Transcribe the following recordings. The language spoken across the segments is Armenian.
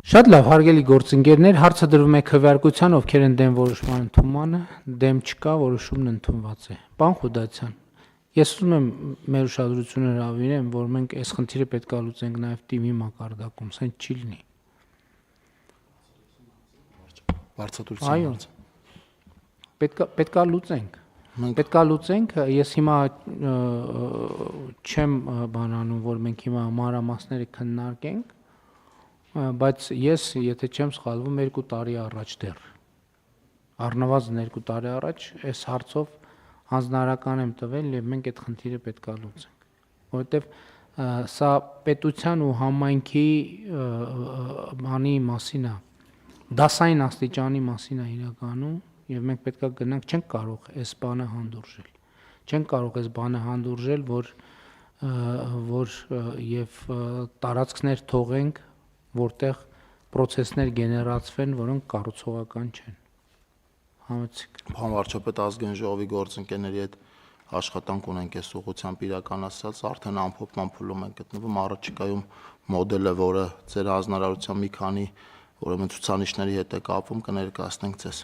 Շատ լավ, հարգելի գործընկերներ, հարցը դրվում է քվեարկության, ովքեր են դեմ որոշման ընդունմանը, դեմ չկա, որոշումն ընդունված է։ Պարոն Խուդացյան, ես ուզում եմ մեր ուշադրությունը հրավիրեմ, որ մենք այս խնդիրը պետք է լուծենք նաև թիմի մակարդակում, սենց չի լինի։ Բարձրացության պետք է լուծենք։ Պետք է լուծենք, ես հիմա չեմ բանանում, որ մենք հիմա մանրամասները քննարկենք, բայց ես, եթե չեմ սխալվում, 2 տարի առաջ դեռ, առնվազն 2 տարի առաջ, այս հարցով հանձնարարական եմ տվել և մենք այդ խնդիրը պետք է լուծենք, որովհետև սա պետության ու համայնքի բանի մասին է, դասային աստիճանի մասին է իրականում, և մենք պետք է գնանք, չենք կարող այս բանը հանդուրժել, չենք կարող այս բանը հանդուրժել, որ և տարածքներ թողենք, որտեղ պրոցեսներ գեներացվեն, որոնք կառուցողական չեն։ Համեցիկ։ Պարոն վարչապետ, ազգային ժողովի գործընկերների հետ աշխատանք ունենք այս ուղղությամբ իրականացած, արդեն ամփոփման փուլում ենք գտնվում, առաջիկայում մոդելը, որը ձեր հանձնարարությամբ մի քանի ուրեմն ցուցանիշների հետ է կապվում, կներկայացնենք ձեզ։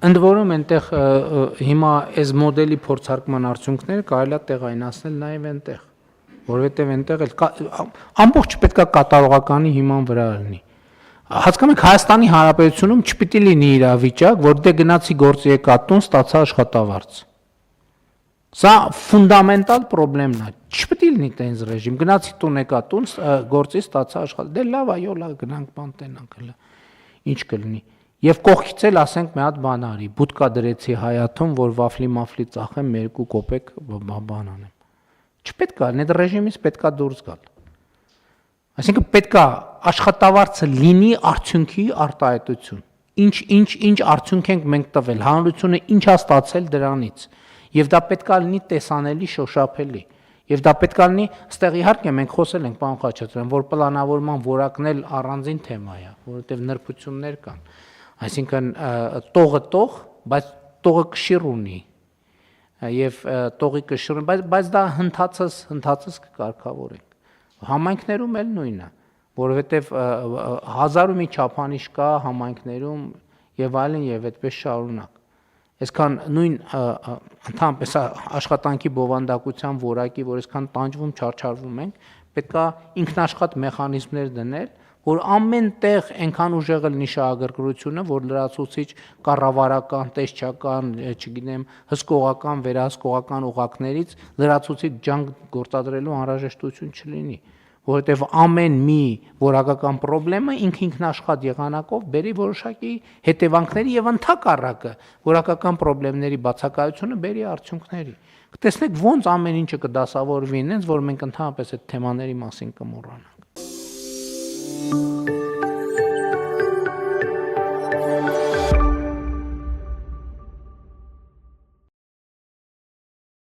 Ընդ որում այնտեղ հիմա այս մոդելի փորձարկման արդյունքները կարելի է տեղայնացնել նաև այնտեղ, որովհետև այնտեղ էլ ամբողջ պետք է կատարողականի հիման վրա լինի։ Հասկանում եք, Հայաստանի Հանրապետությունում չպիտի լինի իրավիճակ, որ դե գնացի գործի եկա տուն, ստացա աշխատավարձ։ Սա ֆունդամենտալ պրոբլեմն է։ Չպիտի լինի տենց ռեժիմ։ Գնացի տուն եկա տուն, գործի ստացա աշխատավարձ։ Դե լավ, այո, լավ, գնանք բան տենանք հələ։ Ինչ կլինի։ Եվ կողքից էլ ասենք մի հատ բան արի, բուտկա դրեցի հայաթում, որ վաֆլի մաֆլի ծախեմ 2 կոպեկ բան անեմ։ Չպետք է, այդ ռեժիմից պետք է դուրս գալ։ Այսինքն պետք է աշխատավարձը լինի արդյունքի արտահայտություն։ Ինչ արդյունք ենք մենք տվել, հանրությունը ինչ է ստացել դրանից։ Եվ դա պետք է լինի տեսանելի, շոշափելի։ Եվ դա պետք է լինի, այստեղ իհարկե մենք խոսել ենք, պարոն Խաչատրյան, որ պլանավորման որակն էլ առանձին թեմա է, որովհետև նրբություններ կան։ Այսինքն տողը տող, բայց տողը կշիռ ունի։ Եվ տողի կշիռ, բայց դա հնդածս կկարգավորենք։ Համայնքներում էլ նույնը, որովհետև 1000 մի չափանիշ կա համայնքներում եւ այլն եւ այդպես շարունակ։ Այսքան նույն ընդհանրապես աշխատանքի բովանդակության որակի, որ այսքան տանջվում, չարչարվում ենք, պետք է ինքնաշխատ մեխանիզմներ դնել, որ ամեն տեղ այնքան ուժեղ լինի շահագրգռությունը, որ լրացուցիչ կառավարական, տեսչական, չգիտեմ, հսկողական, վերահսկողական օղակներից լրացուցիչ ջանք գործադրելու անհրաժեշտություն չլինի, որովհետև ամեն մի որակական պրոբլեմը ինքնաշխատ եղանակով բերի որոշակի հետևանքների եւ ընդհակառակը որակական պրոբլեմների բացակայությունը բերի արդյունքների։ Կտեսնեք ոնց ամեն ինչը կդասավորվի ինձ, որ մենք ընդհանրապես այդ թեմաների մասին կմոռանանք։